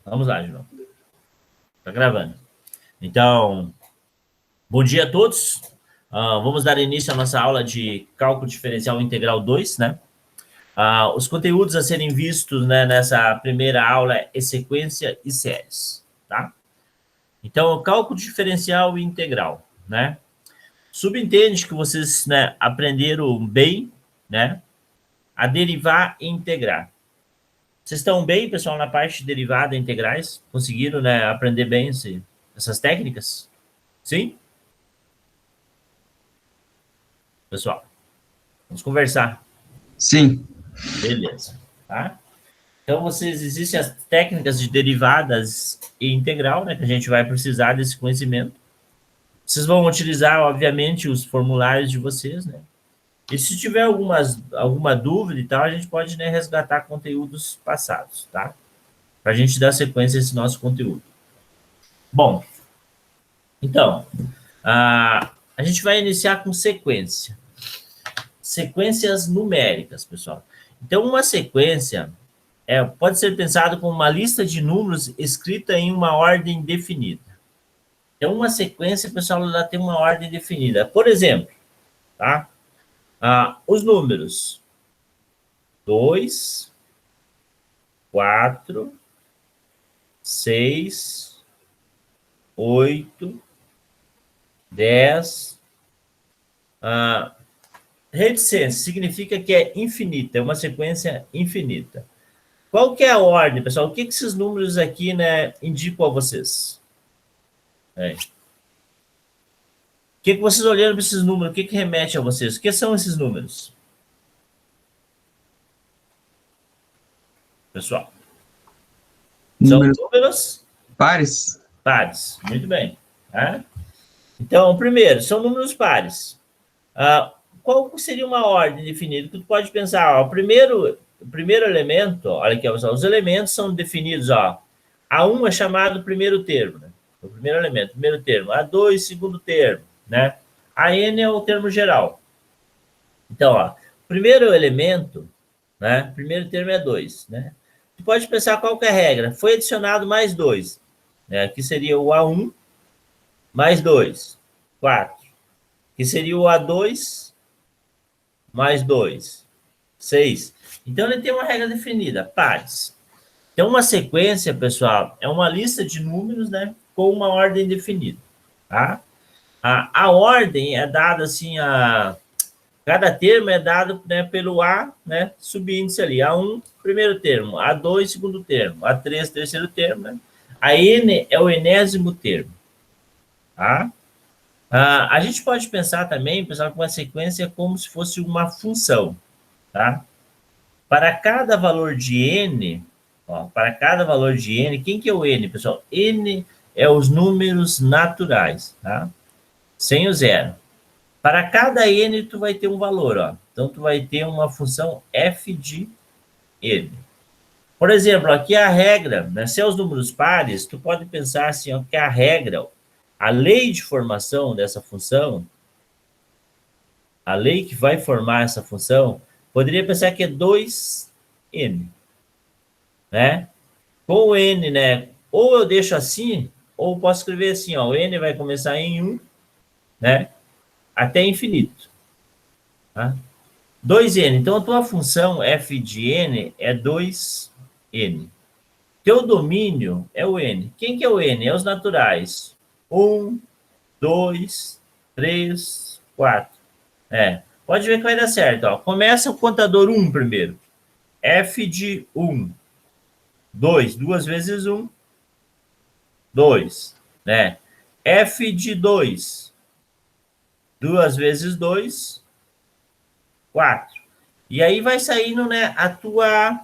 Vamos lá, João. Tá gravando. Então, bom dia a todos. Vamos dar início à nossa aula de cálculo diferencial integral 2, né? Os conteúdos a serem vistos, né, nessa primeira aula é sequência e séries, tá? Então, cálculo diferencial e integral, né? Subentende que vocês, né, aprenderam bem, né, a derivar e integrar. Vocês estão bem, pessoal, na parte de derivada e integrais? Conseguiram, né, aprender bem essas técnicas? Sim? Pessoal, vamos conversar. Sim. Beleza. Tá? Então, existem as técnicas de derivadas e integral, né, que a gente vai precisar desse conhecimento. Vocês vão utilizar, obviamente, os formulários de vocês, né? E se tiver alguma dúvida e tal, a gente pode, né, resgatar conteúdos passados, tá? Para a gente dar sequência a esse nosso conteúdo. Bom, então, a gente vai iniciar com sequência. Sequências numéricas, pessoal. Então, uma sequência pode ser pensado como uma lista de números escrita em uma ordem definida. Então, uma sequência, pessoal, ela tem uma ordem definida. Por exemplo, tá? Os números 2, 4, 6, 8, 10. Reticência significa que é infinita, é uma sequência infinita. Qual que é a ordem, pessoal? O que esses números aqui, né, indicam a vocês? O que vocês olhando para esses números, o que remete a vocês? O que são esses números? Pessoal. São números pares. Pares, muito bem. Tá? Então, primeiro, são números pares. Qual seria uma ordem definida? Tu pode pensar, o primeiro elemento, olha aqui, pessoal, os elementos são definidos, ó. A1 é chamado primeiro termo, né? O primeiro elemento, primeiro termo. A2, segundo termo, né? A N é o termo geral. Então, ó, primeiro elemento, né? Primeiro termo é 2, né? Tu pode pensar qual que é a regra. Foi adicionado mais 2, né? Que seria o A1 mais 2, 4. Que seria o A2 mais 2, 6. Então, ele tem uma regra definida, pares. Então, uma sequência, pessoal, é uma lista de números, né, com uma ordem definida, tá? A ordem é dada assim, cada termo é dado, né, pelo A, né, subíndice ali, A1, primeiro termo, A2, segundo termo, A3, terceiro termo, né? A N é o enésimo termo, tá? A gente pode pensar também, pessoal, que uma sequência é como se fosse uma função, tá? Para cada valor de N, ó, para cada valor de N, quem que é o N, pessoal? N é os números naturais, tá? Sem o zero. Para cada N, tu vai ter um valor, ó. Então, tu vai ter uma função f de N. Por exemplo, aqui a regra, né? Se é os números pares, tu pode pensar assim, ó, que a regra, a lei de formação dessa função, a lei que vai formar essa função, poderia pensar que é 2n, né? Com o n, né? Ou eu deixo assim, ou posso escrever assim, ó, o n vai começar em 1, né? Até infinito. Tá? 2n. Então, a tua função f de n é 2n. Teu domínio é o n. Quem que é o n? É os naturais. 1, 2, 3, 4. Pode ver que vai dar certo. Ó. Começa o contador 1 primeiro. F de 1. 2. 2 vezes 1. 2. Né? F de 2. 2 vezes 2. 4. E aí vai saindo, né, a tua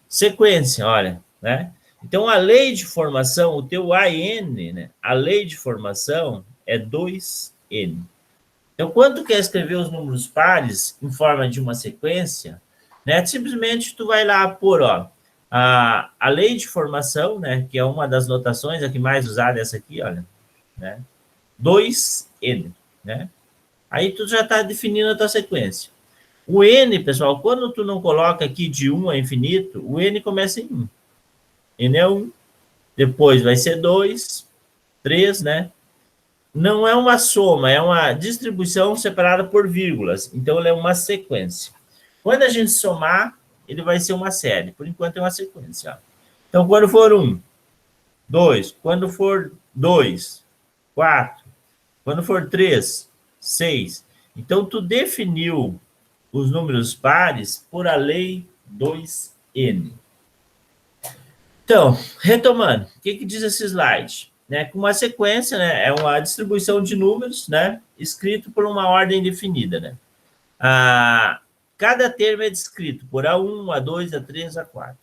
sequência, olha, né? Então, a lei de formação, o teu AN, né? A lei de formação é 2n. Então, quando tu quer escrever os números pares em forma de uma sequência, né, simplesmente tu vai lá pôr, ó, a lei de formação, né, que é uma das notações, a que mais usada é essa aqui, olha, né, 2n, né? Aí tu já está definindo a tua sequência. O n, pessoal, quando tu não coloca aqui de 1 a infinito, o n começa em 1. N é 1, depois vai ser 2, 3, né? Não é uma soma, é uma distribuição separada por vírgulas. Então, ele é uma sequência. Quando a gente somar, ele vai ser uma série. Por enquanto, é uma sequência. Ó. Então, quando for 1, 2. Quando for 2, 4. Quando for 3, 6. Então, tu definiu os números pares por a lei 2n. Então, retomando, o que diz esse slide? Né, com uma sequência, né, é uma distribuição de números, né, escrito por uma ordem definida. Né? Cada termo é descrito por A1, A2, A3, A4.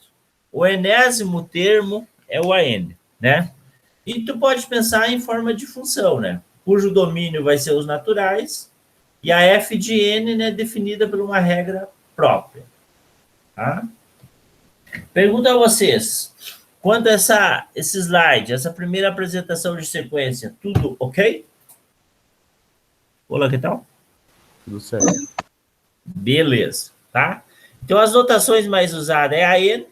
O enésimo termo é o AN, né? E tu pode pensar em forma de função, né? Cujo domínio vai ser os naturais, e a f de n, né, definida por uma regra própria. Tá? Pergunto a vocês, quanto a esse slide, essa primeira apresentação de sequência, tudo ok? Olá, que tal? Tudo certo. Beleza, tá? Então, as notações mais usadas é a n,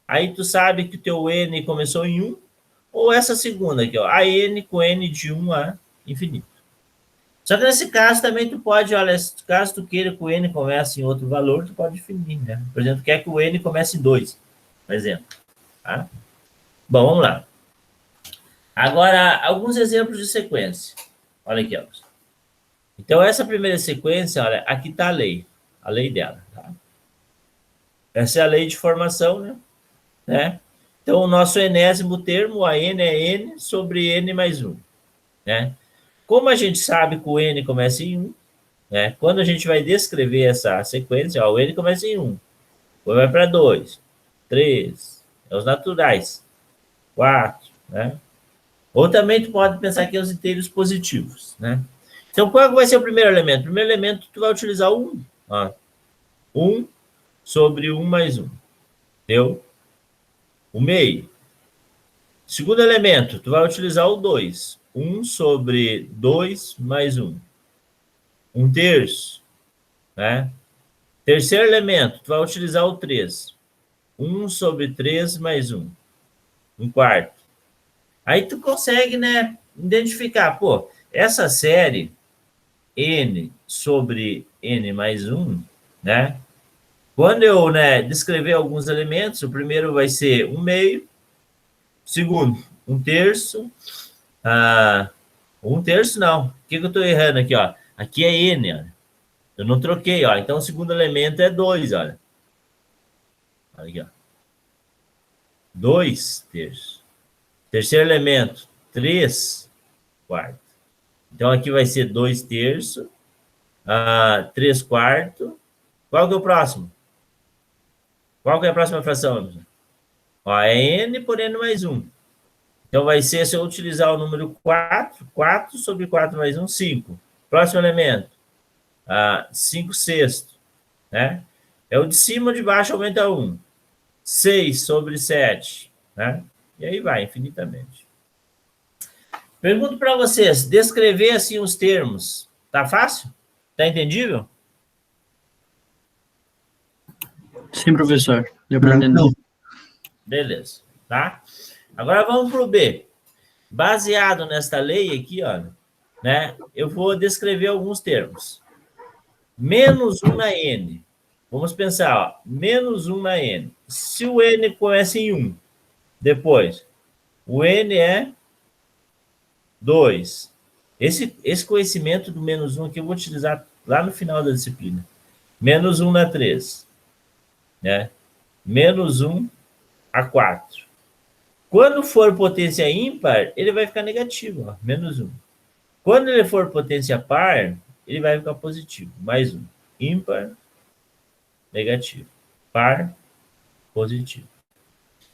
aí tu sabe que o teu n começou em 1, ou essa segunda aqui, ó, a n com n de 1 a infinito. Só que nesse caso também tu pode, olha, caso tu queira que o n comece em outro valor, tu pode definir, né? Por exemplo, tu quer que o n comece em 2, por exemplo. Tá? Bom, vamos lá. Agora, alguns exemplos de sequência. Olha aqui, ó. Então, essa primeira sequência, olha, aqui está a lei dela. Tá? Essa é a lei de formação, né? Então, o nosso enésimo termo, a n é n sobre n mais 1. Né? Como a gente sabe que o n começa em 1, né? Quando a gente vai descrever essa sequência, ó, o n começa em 1, depois vai para 2, 3, é os naturais, 4, né? Ou também tu pode pensar que é os inteiros positivos, né? Então, qual vai ser o primeiro elemento? O primeiro elemento, tu vai utilizar o 1. Ó. 1 sobre 1 mais 1. Deu? O meio. Segundo elemento, tu vai utilizar o 2. 1 sobre 2 mais 1. 1 terço. Né? Terceiro elemento, tu vai utilizar o 3. 1 sobre 3 mais 1. 1 quarto. Aí tu consegue, né, identificar, pô, essa série n sobre n mais 1, né? Quando eu, né, descrever alguns elementos, o primeiro vai ser 1 meio, segundo, 1 terço, 1 terço não. O que eu estou errando aqui, ó? Aqui é n, ó. Eu não troquei, ó. Então, o segundo elemento é 2, olha. Olha aqui, ó. 2 terços. Terceiro elemento, 3 quartos. Então, aqui vai ser 2 terços, 3 quartos. Qual que é o próximo? Qual que é a próxima fração? Ó, é n por n mais 1. Então, vai ser, se eu utilizar o número 4, 4 sobre 4 mais 1, 5. Próximo elemento, 5 sextos. Né? É o de cima ou de baixo aumenta 1. 6 sobre 7. Né? E aí vai, infinitamente. Pergunto para vocês, descrever assim os termos, tá fácil? Tá entendível? Sim, professor. Deu para entender. Beleza, tá? Agora vamos para o B. Baseado nesta lei aqui, ó, né, eu vou descrever alguns termos. Menos 1 na n. Vamos pensar, ó, menos 1 na n. Se o n começa em 1, depois, o n é 2. Esse conhecimento do menos 1 aqui eu vou utilizar lá no final da disciplina. Menos 1 na 3. Né? Menos 1 a 4. Quando for potência ímpar, ele vai ficar negativo, ó, menos 1. Quando ele for potência par, ele vai ficar positivo, mais 1. Ímpar, negativo. Par, positivo.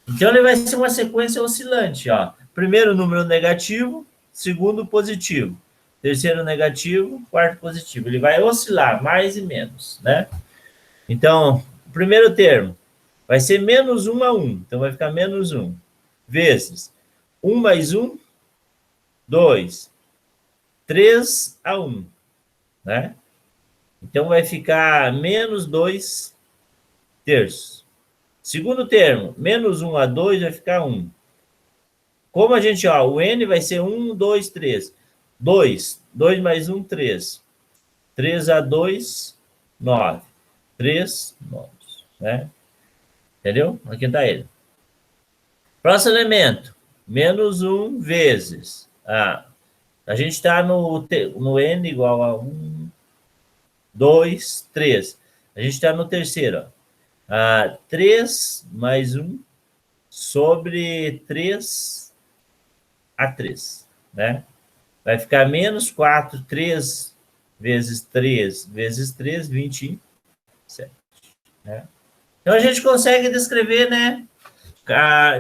Então, ele vai ser uma sequência oscilante, ó. Primeiro número negativo, segundo positivo. Terceiro negativo, quarto positivo. Ele vai oscilar mais e menos, né? Então, o primeiro termo vai ser menos 1 a 1. Então, vai ficar menos 1. Vezes 1 mais 1, 2. 3 a 1. Né? Então, vai ficar menos 2 terços. Segundo termo, menos 1 a 2 vai ficar 1. Como a gente, ó, o N vai ser 1, 2, 3. 2. 2 mais 1, 3. 3 a 2, 9. 3, 9. Né? Entendeu? Aqui está ele. Próximo elemento. Menos 1 vezes. A gente está no N igual a 1, 2, 3. A gente está no terceiro. Ó. 3 mais 1 sobre 3 a 3. Né? Vai ficar menos 4, 3 vezes 3 vezes 3, 27. Né? Então, a gente consegue descrever, né,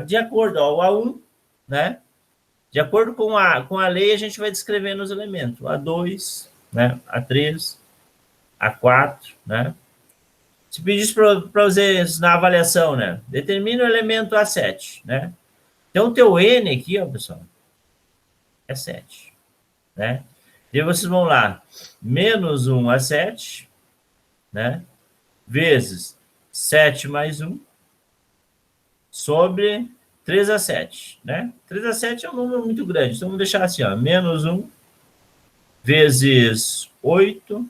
de acordo, ó, o A1, né, de acordo com a lei, a gente vai descrevendo os elementos. O A2, né, A3, A4, né. Se pedisse para vocês na avaliação, né, determina o elemento A7, né. Então, o teu N aqui, ó, pessoal, é 7, né. E vocês vão lá, menos 1 a 7, né, vezes 7 mais 1, sobre 3 a 7, né? 3 a 7 é um número muito grande, então vamos deixar assim, ó, menos 1 vezes 8,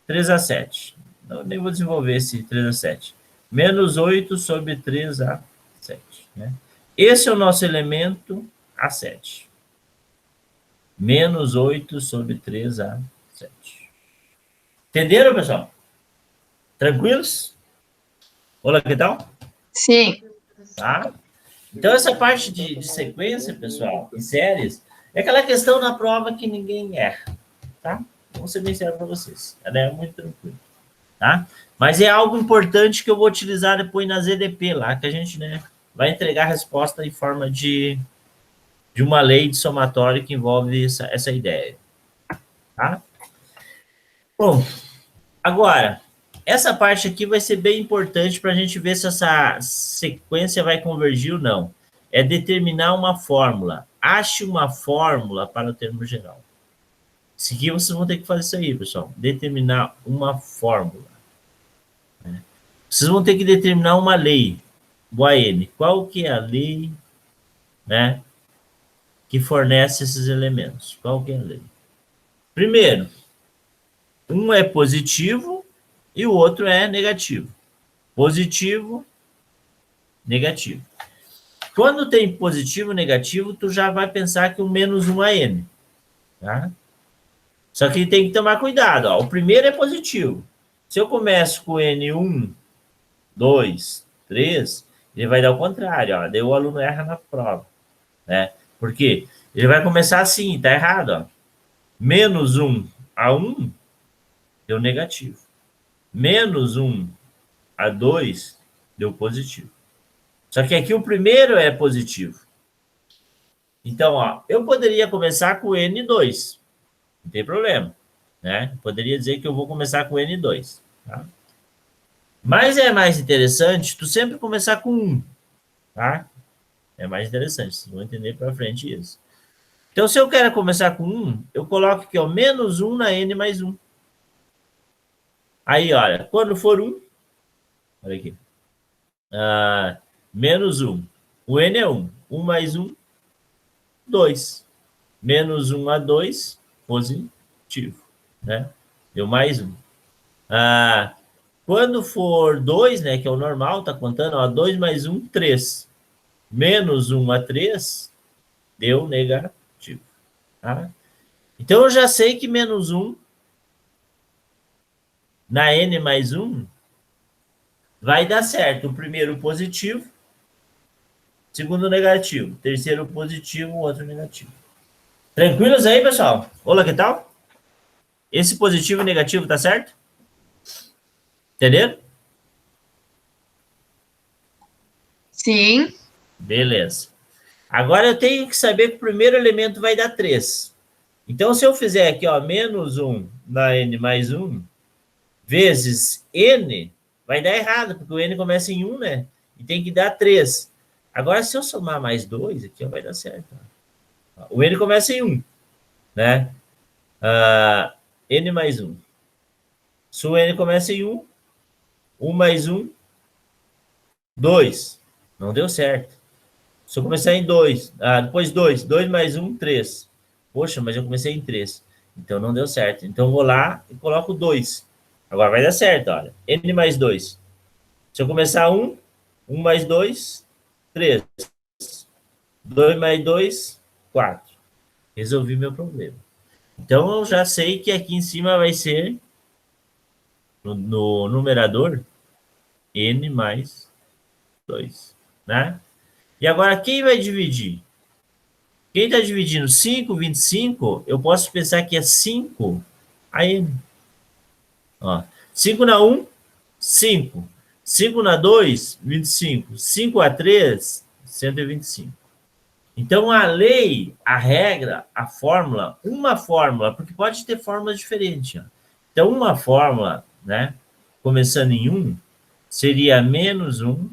3 a 7. Não, nem vou desenvolver esse 3 a 7. Menos 8 sobre 3 a 7, né? Esse é o nosso elemento A7. Menos 8 sobre 3 a 7. Entenderam, pessoal? Tranquilos? Olá, que tal? Sim. Tá? Então, essa parte de sequência, pessoal, em séries, é aquela questão na prova que ninguém erra, tá? Vou ser bem sério para vocês. Ela é muito tranquila, tá? Mas é algo importante que eu vou utilizar depois na ZDP lá, que a gente, né, vai entregar a resposta em forma de uma lei de somatório que envolve essa ideia, tá? Bom, agora, essa parte aqui vai ser bem importante para a gente ver se essa sequência vai convergir ou não. É determinar uma fórmula. Ache uma fórmula para o termo geral. Isso aqui vocês vão ter que fazer isso aí, pessoal. Determinar uma fórmula. Né? Vocês vão ter que determinar uma lei. Boa N. Qual que é a lei, né, que fornece esses elementos? Qual que é a lei? Primeiro, um é positivo e o outro é negativo. Positivo, negativo. Quando tem positivo e negativo, tu já vai pensar que o menos 1 é N. Tá? Só que tem que tomar cuidado. Ó. O primeiro é positivo. Se eu começo com N1, 2, 3, ele vai dar o contrário. Ó. Daí o aluno erra na prova. Né? Por quê? Ele vai começar assim, tá errado. Ó. Menos 1 a 1 deu negativo. Menos 1 a 2 deu positivo. Só que aqui o primeiro é positivo. Então, ó, eu poderia começar com N2. Não tem problema. Né? Poderia dizer que eu vou começar com N2. Tá? Mas é mais interessante tu sempre começar com 1. Tá? É mais interessante. Vocês vão entender para frente isso. Então, se eu quero começar com 1, eu coloco aqui, ó, menos 1 na N mais 1. Aí, olha, quando for 1, olha aqui. Menos 1. O N é 1. 1 mais 1, 2. Menos 1 a 2, positivo. Né? Deu mais 1. Quando for 2, né, que é o normal, tá contando, ó, 2 mais 1, 3. Menos 1 a 3, deu negativo. Tá? Então, eu já sei que menos 1 na N mais 1 vai dar certo. O primeiro positivo, segundo negativo, terceiro positivo, o outro negativo. Tranquilos aí, pessoal? Olá, que tal? Esse positivo e negativo tá certo? Entenderam? Sim. Beleza. Agora eu tenho que saber que o primeiro elemento vai dar 3. Então, se eu fizer aqui, ó, menos 1 na N mais 1, vezes N, vai dar errado, porque o N começa em 1, né? E tem que dar 3. Agora, se eu somar mais 2, aqui ó, vai dar certo. O N começa em 1, né? N mais 1. Se o N começa em 1, 1 mais 1, 2. Não deu certo. Se eu começar em 2, depois 2, 2 mais 1, 3. Poxa, mas eu comecei em 3. Então não deu certo. Então eu vou lá e coloco 2. Agora vai dar certo, olha. N mais 2. Se eu começar 1, 1 mais 2, 3. 2 mais 2, 4. Resolvi meu problema. Então eu já sei que aqui em cima vai ser, no numerador, N mais 2, né? E agora quem vai dividir? Quem está dividindo 5, 25, eu posso pensar que é 5 a N. Ó, 5 na 1, 5. 5 na 2, 25. 5 a 3, 125. Então, a lei, a regra, a fórmula, uma fórmula, porque pode ter fórmulas diferentes. Ó. Então, uma fórmula, né, começando em 1, seria menos 1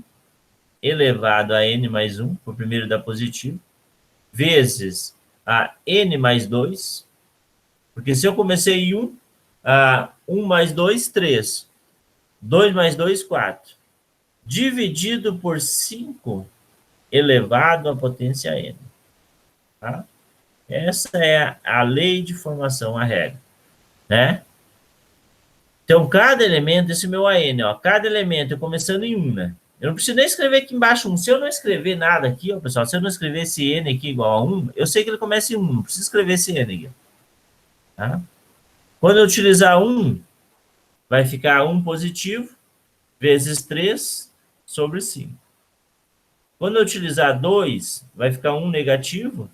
elevado a n mais 1, por primeiro da positivo, vezes a n mais 2, porque se eu comecei em 1, 1 mais 2, 3. 2 mais 2, 4. Dividido por 5 elevado à potência n. Tá? Essa é a lei de formação, a regra. Né? Então, cada elemento, esse meu AN, ó, cada elemento, eu começando em 1, né? Eu não preciso nem escrever aqui embaixo 1. Se eu não escrever nada aqui, ó, pessoal, se eu não escrever esse N aqui igual a 1, eu sei que ele começa em 1, não preciso escrever esse N aqui. Tá? Quando eu utilizar 1, vai ficar 1 positivo, vezes 3 sobre 5. Quando eu utilizar 2, vai ficar 1 negativo,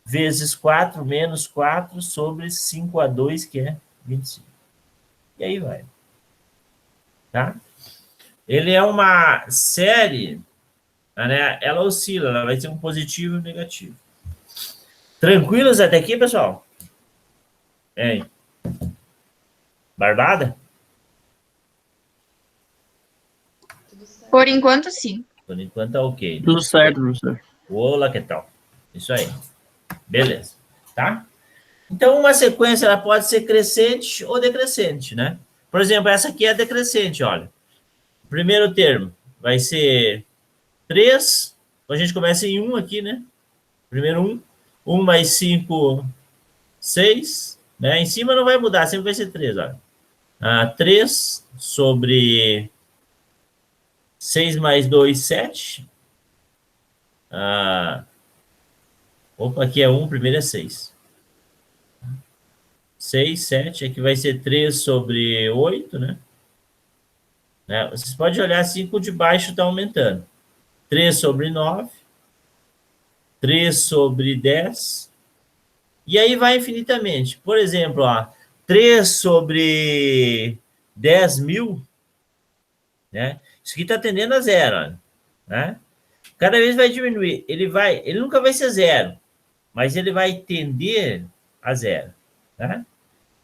vezes 4 menos 4 sobre 5 a 2, que é 25. E aí vai. Tá? Ele é uma série, né? Ela oscila, ela vai ser um positivo e um negativo. Tranquilos até aqui, pessoal? Hein? Barbada? Por enquanto, sim. Por enquanto tá ok. Tudo certo, professor. Olá, que tal? Isso aí. Beleza. Tá? Então, uma sequência ela pode ser crescente ou decrescente, né? Por exemplo, essa aqui é decrescente, olha. Primeiro termo vai ser 3. A gente começa em 1 aqui, né? Primeiro 1. 1 mais 5, 6. Né? Em cima não vai mudar, sempre vai ser 3, olha. 3 sobre 6 mais 2, 7. Opa, aqui é 1, primeiro é 6. 6, 7, aqui vai ser 3 sobre 8, né? Vocês podem olhar, 5 de baixo está aumentando. 3 sobre 9. 3 sobre 10. E aí vai infinitamente. Por exemplo, ó, 3 sobre 10 mil, né? Isso aqui está tendendo a zero, olha, né? Cada vez vai diminuir. Ele nunca vai ser zero, mas ele vai tender a zero, né?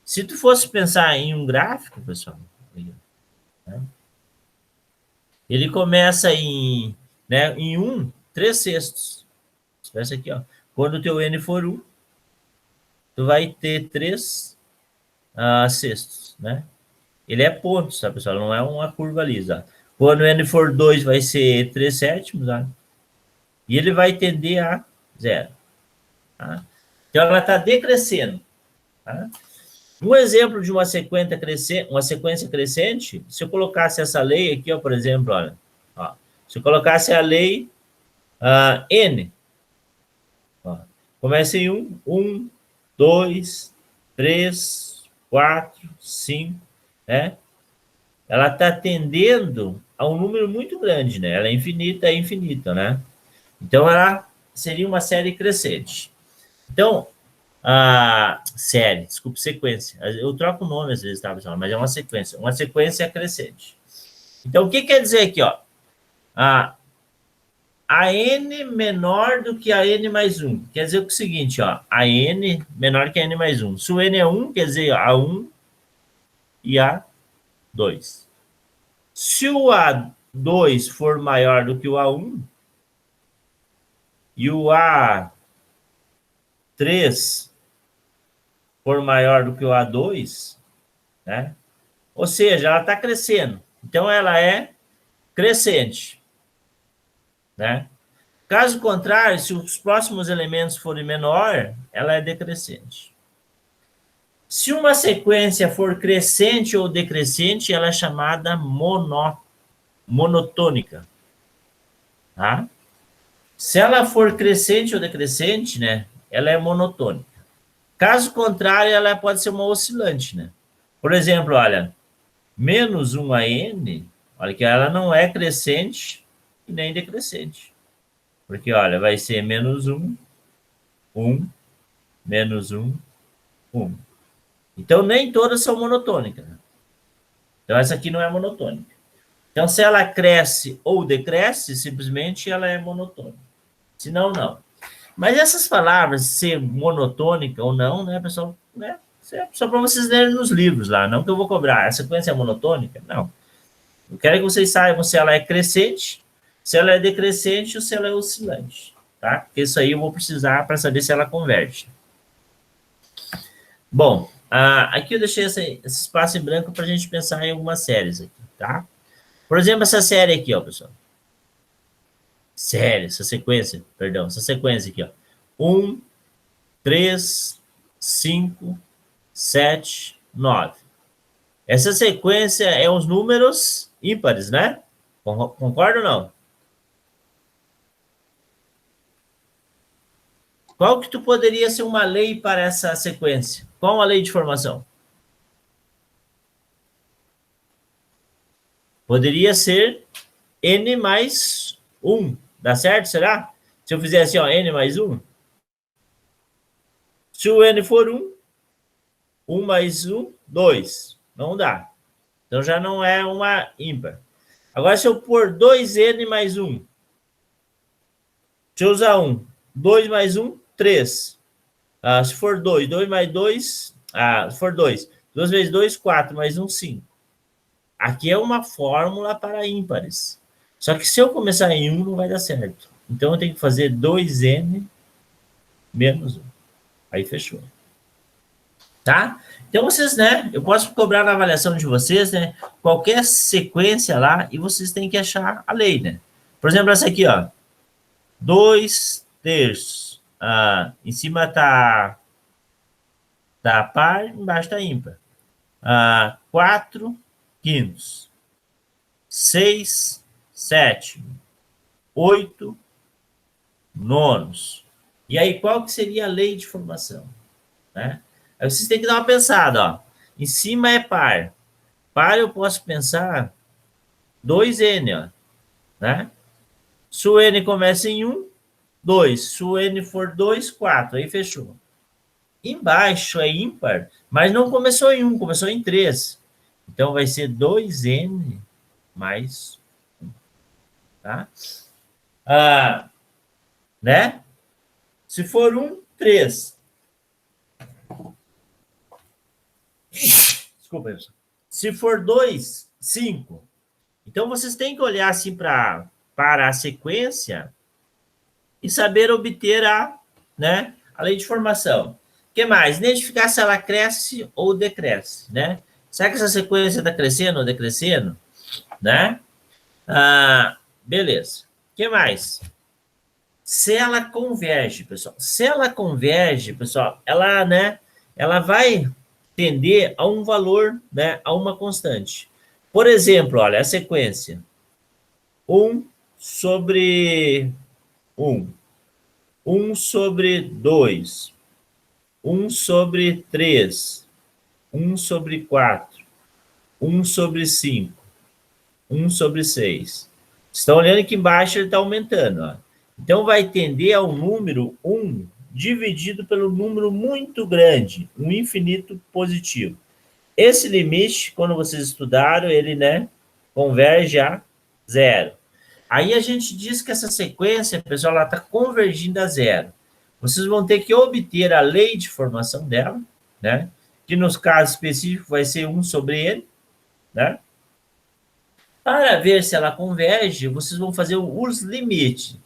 Se tu fosse pensar em um gráfico, pessoal, né? Ele começa em 1, 3 sextos. Essa aqui, ó. Quando o teu N for 1, tu vai ter 3 sextos, né? Ele é pontos, tá, pessoal? Não é uma curva lisa. Quando o N for 2, vai ser 3 sétimos, tá? E ele vai tender a zero. Tá? Então, ela está decrescendo. Tá? Um exemplo de uma sequência crescente, se eu colocasse essa lei aqui, ó, por exemplo, olha, ó, se eu colocasse a lei N, ó, começa em 1, 2, 3, 4, 5, né? Ela está tendendo a um número muito grande, né? Ela é infinita, né? Então, ela seria uma série crescente. Então, sequência. Eu troco o nome às vezes, tá, pessoal? Mas é uma sequência. Uma sequência crescente. Então, o que quer dizer aqui, ó? A N menor do que a N mais 1. Quer dizer o seguinte, ó. A N menor que a N mais 1. Se o N é 1, quer dizer A1 e A2. Se o A2 for maior do que o A1 e o A3 for maior do que o A2, né? Ou seja, ela está crescendo. Então, ela é crescente, né? Caso contrário, se os próximos elementos forem menor, ela é decrescente. Se uma sequência for crescente ou decrescente, ela é chamada monotônica. Tá? Se ela for crescente ou decrescente, né, ela é monotônica. Caso contrário, ela pode ser uma oscilante, né? Por exemplo, olha, menos 1 a n, olha que ela não é crescente e nem decrescente. Porque, olha, vai ser menos 1, 1, menos 1, 1. Então, nem todas são monotônicas. Né? Então, essa aqui não é monotônica. Então, se ela cresce ou decresce, simplesmente ela é monotônica. Se não, não. Mas essas palavras, ser monotônica ou não, né, pessoal, né, só para vocês lerem nos livros lá, não que eu vou cobrar. A sequência é monotônica? Não. Eu quero que vocês saibam se ela é crescente, se ela é decrescente ou se ela é oscilante, tá? Porque isso aí eu vou precisar para saber se ela converge. Bom, aqui eu deixei esse espaço em branco para a gente pensar em algumas séries aqui, tá? Por exemplo, essa série aqui, ó, pessoal. Essa sequência aqui, ó. 1, 3, 5, 7, 9. Essa sequência é os números ímpares, né? Concorda ou não? Qual que tu poderia ser uma lei para essa sequência? Qual a lei de formação? Poderia ser n mais 1. Dá certo, será? Se eu fizer assim, ó, n mais 1. Se o n for 1, 1 mais 1, 2. Não dá. Então, já não é uma ímpar. Agora, se eu pôr 2n mais 1. Se eu usar 1, 2 mais 1, 3. Se for 2, 2 mais 2... se for 2, 2 vezes 2, 4, mais 1, 5. Aqui é uma fórmula para ímpares. Só que se eu começar em 1, não vai dar certo. Então, eu tenho que fazer 2n menos 1. Aí, fechou. Tá? Então, vocês, né? Eu posso cobrar na avaliação de vocês, né? Qualquer sequência lá e vocês têm que achar a lei, né? Por exemplo, essa aqui, ó. 2 terços. Em cima tá par, embaixo tá ímpar. 4 quintos. 6 sétimos. 8 nonos. E aí, qual que seria a lei de formação? Né? Aí vocês têm que dar uma pensada, ó. Em cima é par. Par eu posso pensar 2n, ó. Né? Se o n começa em 1, 2. Se o n for 2, 4. Aí fechou. Embaixo é ímpar, mas não começou em 1, começou em 3. Então vai ser 2n mais 1. Tá? Né? Se for 1, 3. Desculpa, pessoal. Se for 2, 5. Então, vocês têm que olhar assim para a sequência e saber obter a lei de formação. O que mais? Identificar se ela cresce ou decresce, né? Será que essa sequência está crescendo ou decrescendo? Né? Beleza. O que mais? Se ela converge, pessoal. Se ela converge, pessoal, ela vai tender a um valor, né, a uma constante. Por exemplo, olha, a sequência. 1 sobre 1. 1 sobre 2. 1 sobre 3. 1 sobre 4. 1 sobre 5. 1 sobre 6. Estão olhando que embaixo ele está aumentando. Ó. Então, vai tender ao número 1 dividido pelo número muito grande, um infinito positivo. Esse limite, quando vocês estudaram, ele, né, converge a 0. Aí a gente diz que essa sequência, pessoal, ela está convergindo a 0. Vocês vão ter que obter a lei de formação dela, né, que nos casos específicos vai ser 1 sobre n, né? Para ver se ela converge, vocês vão fazer os limites.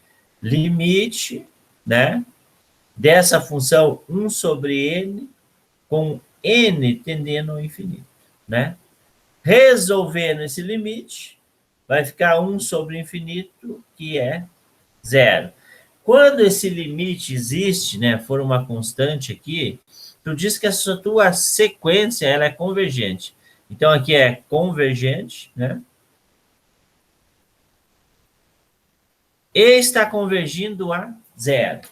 Limite, né, dessa função 1 sobre n, com n tendendo ao infinito, né? Resolvendo esse limite, vai ficar 1 sobre o infinito, que é 0. Quando esse limite existe, né, for uma constante aqui, tu diz que a tua sequência ela é convergente. Então, aqui é convergente, né? E está convergindo a zero.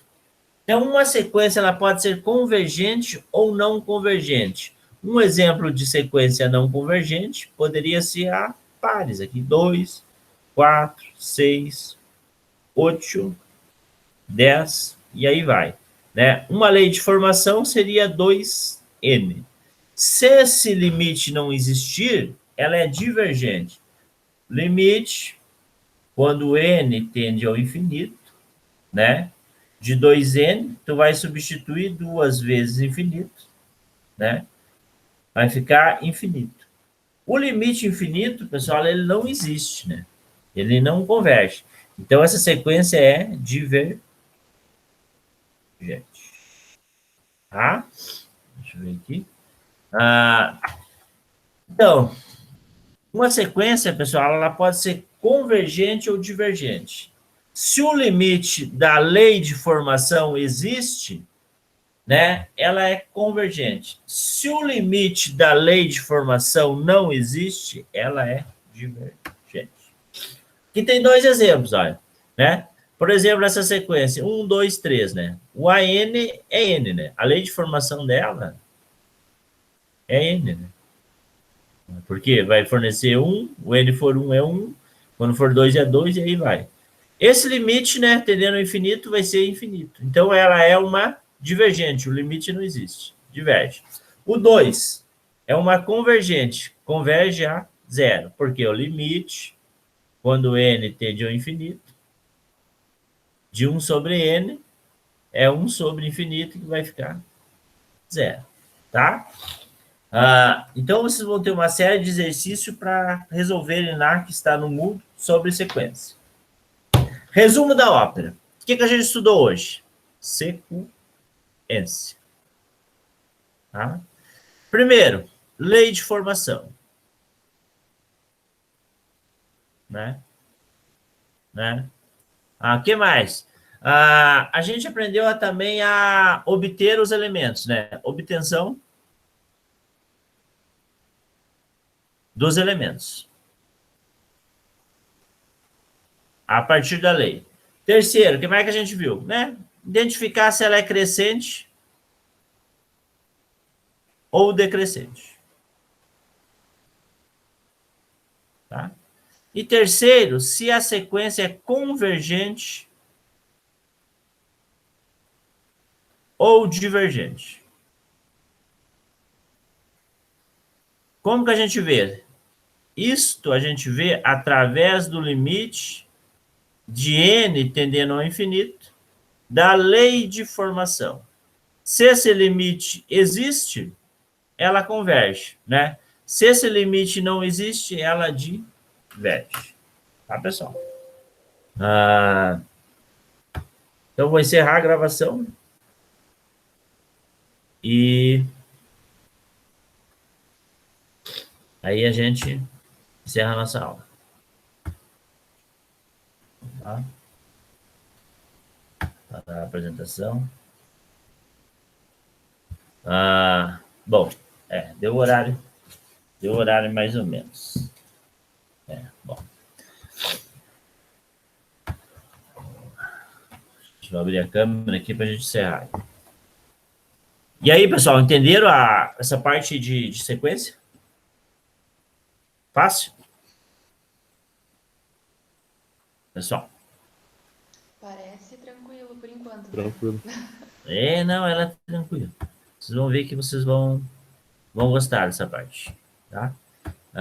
Então, uma sequência ela pode ser convergente ou não convergente. Um exemplo de sequência não convergente poderia ser a pares. Aqui, 2, 4, 6, 8, 10, e aí vai. Né? Uma lei de formação seria 2n. Se esse limite não existir, ela é divergente. Limite, quando n tende ao infinito, né? De 2n, tu vai substituir 2 vezes infinito, né? Vai ficar infinito. O limite infinito, pessoal, ele não existe, né? Ele não converge. Então, essa sequência é divergente. Tá? Deixa eu ver aqui. Então, uma sequência, pessoal, ela pode ser convergente ou divergente. Se o limite da lei de formação existe, né, ela é convergente. Se o limite da lei de formação não existe, ela é divergente. Aqui tem 2 exemplos, olha, né? Por exemplo, essa sequência, 1, 2, 3, né? O AN é N, né? A lei de formação dela é N, né? Porque vai fornecer 1, o N for 1 é 1, quando for 2 é 2, e aí vai. Esse limite, né, tendendo ao infinito, vai ser infinito. Então, ela é uma divergente, o limite não existe, diverge. O 2 é uma convergente, converge a zero, porque o limite, quando n tende ao infinito, de 1 sobre n, é 1 sobre infinito, que vai ficar zero, tá? Então, vocês vão ter uma série de exercícios para resolverem lá, que está no Moodle, sobre sequência. Resumo da ópera. O que a gente estudou hoje? Sequência. Tá? Primeiro, lei de formação. Né? O que mais? A gente aprendeu também a obter os elementos, né? Obtenção dos elementos. A partir da lei. Terceiro, o que mais que a gente viu? Né? Identificar se ela é crescente ou decrescente. Tá? E terceiro, se a sequência é convergente ou divergente. Como que a gente vê? Isto a gente vê através do limite de n tendendo ao infinito da lei de formação. Se esse limite existe, ela converge, né? Se esse limite não existe, ela diverge. Tá, pessoal? Então, vou encerrar a gravação. E aí a gente encerra a nossa aula. Tá? Para a apresentação. Bom, deu horário. Deu horário mais ou menos. Bom. Deixa eu abrir a câmera aqui para a gente encerrar. E aí, pessoal, entenderam essa parte de sequência? Fácil? Pessoal? Parece tranquilo por enquanto. Tranquilo. Não, ela é tranquila. Vocês vão ver que vocês vão gostar dessa parte, tá?